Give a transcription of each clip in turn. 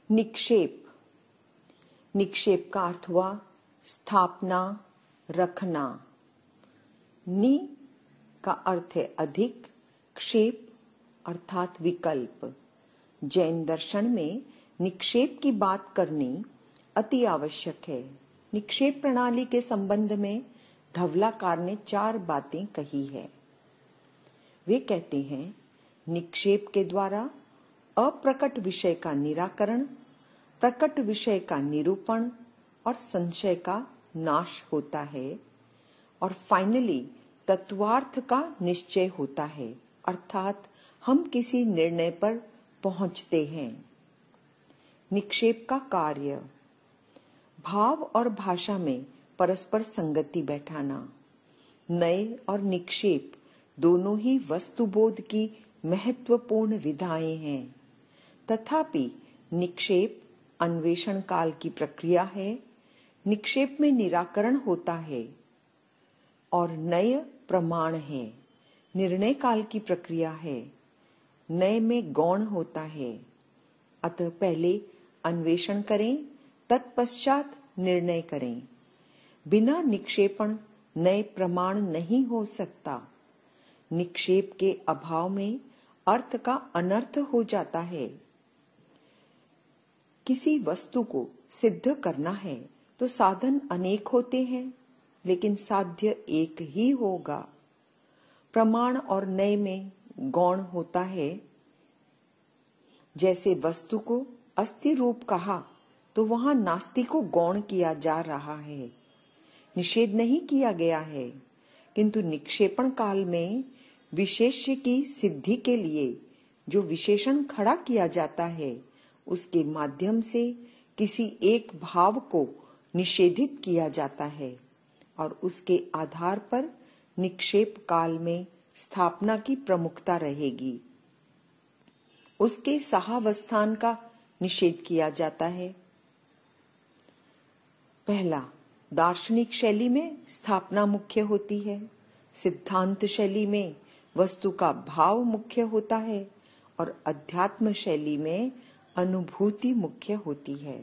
निक्षेप। निक्षेप का अर्थ हुआ स्थापना, रखना। नि का अर्थ है अधिक, क्षेप अर्थात विकल्प। जैन दर्शन में निक्षेप की बात करनी अति आवश्यक है। निक्षेप प्रणाली के संबंध में धवलाकार ने 4 बातें कही है। वे कहते हैं, निक्षेप के द्वारा अप्रकट विषय का निराकरण, प्रकट विषय का निरूपण और संशय का नाश होता है, और फाइनली तत्वार्थ का निश्चय होता है, अर्थात हम किसी निर्णय पर पहुंचते हैं। निक्षेप का कार्य भाव और भाषा में परस्पर संगति बैठाना। नए और निक्षेप दोनों ही वस्तुबोध की महत्वपूर्ण विधाएं हैं, तथापि निक्षेप अन्वेषण काल की प्रक्रिया है। निक्षेप में निराकरण होता है और नय प्रमाण है। निर्णय काल की प्रक्रिया है। नए में गौण होता है। अतः पहले अन्वेषण करें, तत्पश्चात निर्णय करें। बिना निक्षेपण नए प्रमाण नहीं हो सकता। निक्षेप के अभाव में अर्थ का अनर्थ हो जाता है। किसी वस्तु को सिद्ध करना है तो साधन अनेक होते हैं, लेकिन साध्य एक ही होगा। प्रमाण और नए में गौण होता है। जैसे वस्तु को अस्थि रूप कहा तो वहां नास्ति को गौण किया जा रहा है, निषेध नहीं किया गया है, किंतु निक्षेपण काल में विशेष्य की सिद्धि के लिए जो विशेषण खड़ा किया जाता है, उसके माध्यम से किसी एक भाव को निषेधित किया जाता है और उसके आधार पर निक्षेप काल में स्थापना की प्रमुखता रहेगी। उसके सहावस्थान का निषेध किया जाता है। पहला, दार्शनिक शैली में स्थापना मुख्य होती है। सिद्धांत शैली में वस्तु का भाव मुख्य होता है और अध्यात्म शैली में अनुभूति मुख्य होती है।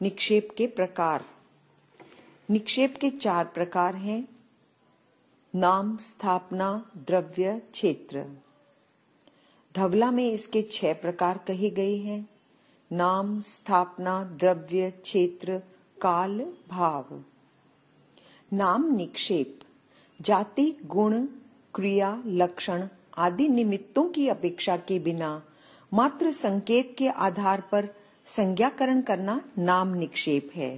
निक्षेप के प्रकार। निक्षेप के 4 प्रकार हैं। नाम, स्थापना, द्रव्य, क्षेत्र। धवला में इसके 6 प्रकार कहे गए हैं। नाम, स्थापना, द्रव्य, क्षेत्र, काल, भाव। नाम निक्षेप जाति, गुण, क्रिया, लक्षण आदि निमित्तों की अपेक्षा के बिना मात्र संकेत के आधार पर संज्ञाकरण करना नाम निक्षेप है।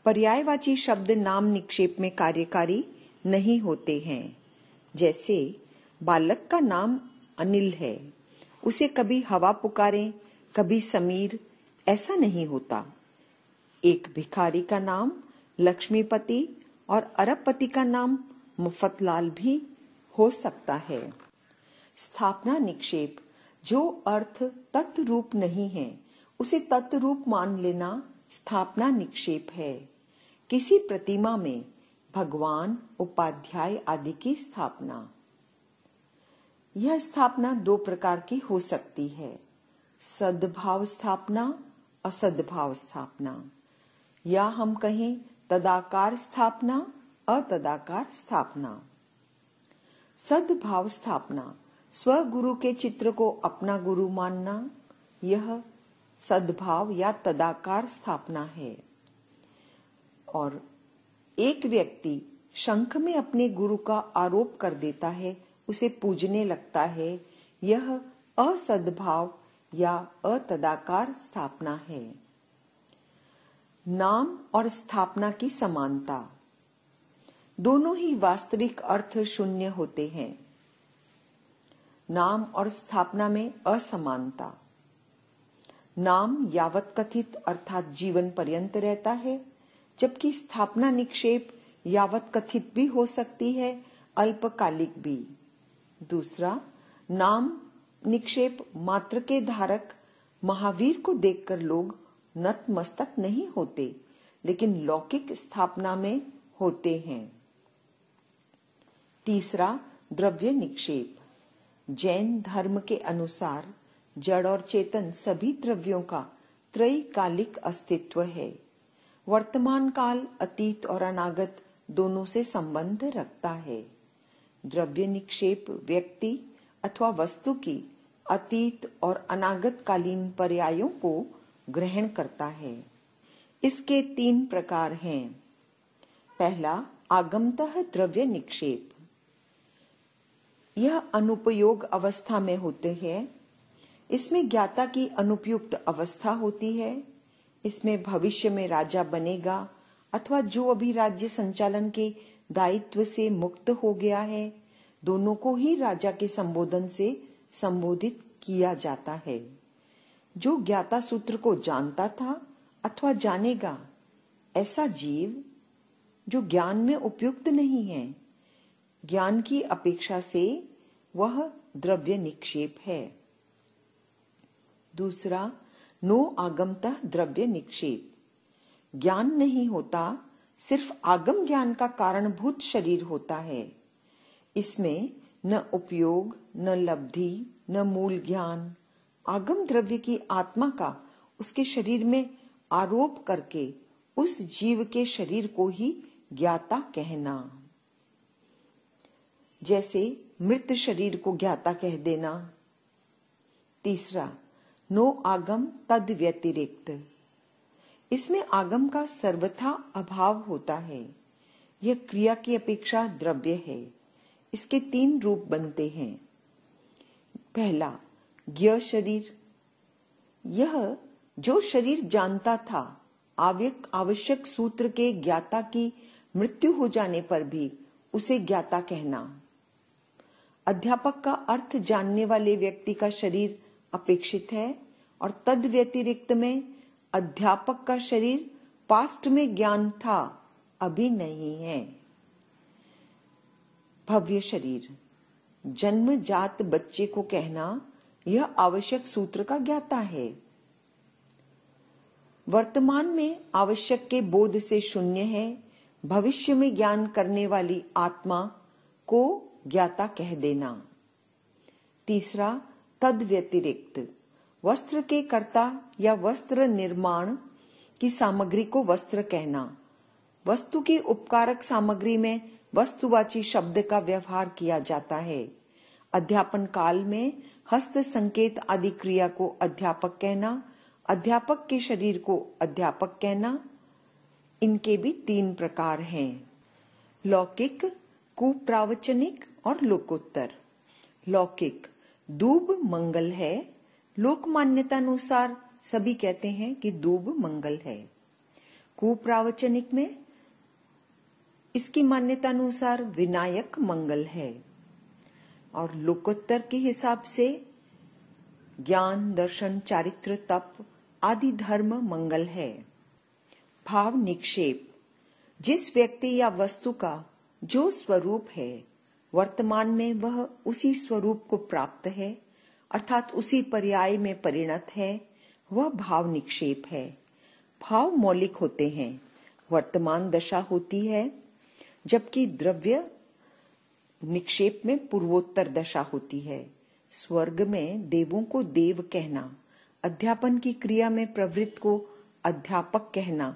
पर्यायवाची शब्द नाम निक्षेप में कार्यकारी नहीं होते हैं। जैसे बालक का नाम अनिल है, उसे कभी हवा पुकारें, कभी समीर, ऐसा नहीं होता। एक भिखारी का नाम लक्ष्मीपति और अरबपति का नाम मुफतलाल भी हो सकता है। स्थापना निक्षेप जो अर्थ तत्रूप नहीं है, उसे तत्रूप मान लेना स्थापना निक्षेप है। किसी प्रतिमा में भगवान, उपाध्याय आदि की स्थापना। यह स्थापना 2 प्रकार की हो सकती है, सद्भाव स्थापना, असद्भाव स्थापना, या हम कहें तदाकार स्थापना, अतदाकार स्थापना। सद्भाव स्थापना स्वगुरु के चित्र को अपना गुरु मानना, यह सद्भाव या तदाकार स्थापना है। और एक व्यक्ति शंख में अपने गुरु का आरोप कर देता है, उसे पूजने लगता है, यह असद्भाव या अतदाकार स्थापना है। नाम और स्थापना की समानता। दोनों ही वास्तविक अर्थ शून्य होते हैं। नाम और स्थापना में असमानता। नाम यावत कथित अर्थात जीवन पर्यंत रहता है, जबकि स्थापना निक्षेप यावत कथित भी हो सकती है, अल्पकालिक भी। दूसरा, नाम निक्षेप मात्र के धारक महावीर को देखकर लोग नतमस्तक नहीं होते, लेकिन लौकिक स्थापना में होते हैं। तीसरा, द्रव्य निक्षेप। जैन धर्म के अनुसार जड़ और चेतन सभी द्रव्यों का त्रैकालिक अस्तित्व है। वर्तमान काल अतीत और अनागत दोनों से संबंध रखता है। द्रव्य निक्षेप व्यक्ति अथवा वस्तु की अतीत और अनागत कालीन पर्यायों को ग्रहण करता है। इसके 3 प्रकार हैं। पहला, आगमतः द्रव्य निक्षेप। यह अनुपयोग अवस्था में होते हैं। इसमें ज्ञाता की अनुपयुक्त अवस्था होती है। इसमें भविष्य में राजा बनेगा अथवा जो अभी राज्य संचालन के दायित्व से मुक्त हो गया है, दोनों को ही राजा के संबोधन से संबोधित किया जाता है। जो ज्ञाता सूत्र को जानता था अथवा जानेगा, ऐसा जीव जो ज्ञान में उपयुक्त नहीं है, ज्ञान की अपेक्षा से वह द्रव्य निक्षेप है। दूसरा, नो आगमतः द्रव्य निक्षेप। ज्ञान नहीं होता, सिर्फ आगम ज्ञान का कारणभूत शरीर होता है। इसमें न उपयोग, न लब्धि, न मूल ज्ञान। आगम द्रव्य की आत्मा का उसके शरीर में आरोप करके उस जीव के शरीर को ही ज्ञाता कहना। जैसे मृत शरीर को ज्ञाता कह देना। तीसरा, नो आगम तद व्यतिरिक्त। इसमें आगम का सर्वथा अभाव होता है। यह क्रिया की अपेक्षा द्रव्य है। इसके 3 रूप बनते हैं। पहला, ज्ञ शरीर। यह जो शरीर जानता था, आवश्यक सूत्र के ज्ञाता की मृत्यु हो जाने पर भी उसे ज्ञाता कहना। अध्यापक का अर्थ जानने वाले व्यक्ति का शरीर अपेक्षित है और तद व्यतिरिक्त में अध्यापक का शरीर पास्ट में ज्ञान था, अभी नहीं है। भव्य शरीर। जन्मजात बच्चे को कहना यह आवश्यक सूत्र का ज्ञाता है। वर्तमान में आवश्यक के बोध से शून्य है। भविष्य में ज्ञान करने वाली आत्मा को ज्ञाता कह देना। तीसरा, तद व्यतिरिक्त। वस्त्र के कर्ता या वस्त्र निर्माण की सामग्री को वस्त्र कहना। वस्तु की उपकारक सामग्री में वस्तुवाची शब्द का व्यवहार किया जाता है। अध्यापन काल में हस्त संकेत आदि क्रिया को अध्यापक कहना, अध्यापक के शरीर को अध्यापक कहना। इनके भी 3 प्रकार हैं। लौकिक, कुप्रावचनिक और लोकोत्तर। लौकिक, दूब मंगल है। लोक मान्यता अनुसार सभी कहते हैं कि दूब मंगल है। कुप्रावचनिक में इसकी मान्यता अनुसार विनायक मंगल है। और लोकोत्तर के हिसाब से ज्ञान, दर्शन, चारित्र, तप आदि धर्म मंगल है। भाव निक्षेप। जिस व्यक्ति या वस्तु का जो स्वरूप है, वर्तमान में वह उसी स्वरूप को प्राप्त है, अर्थात उसी पर्याय में परिणत है, वह भाव निक्षेप है। भाव मौलिक होते हैं। वर्तमान दशा होती है, जबकि द्रव्य निक्षेप में पूर्वोत्तर दशा होती है। स्वर्ग में देवों को देव कहना, अध्यापन की क्रिया में प्रवृत्त को अध्यापक कहना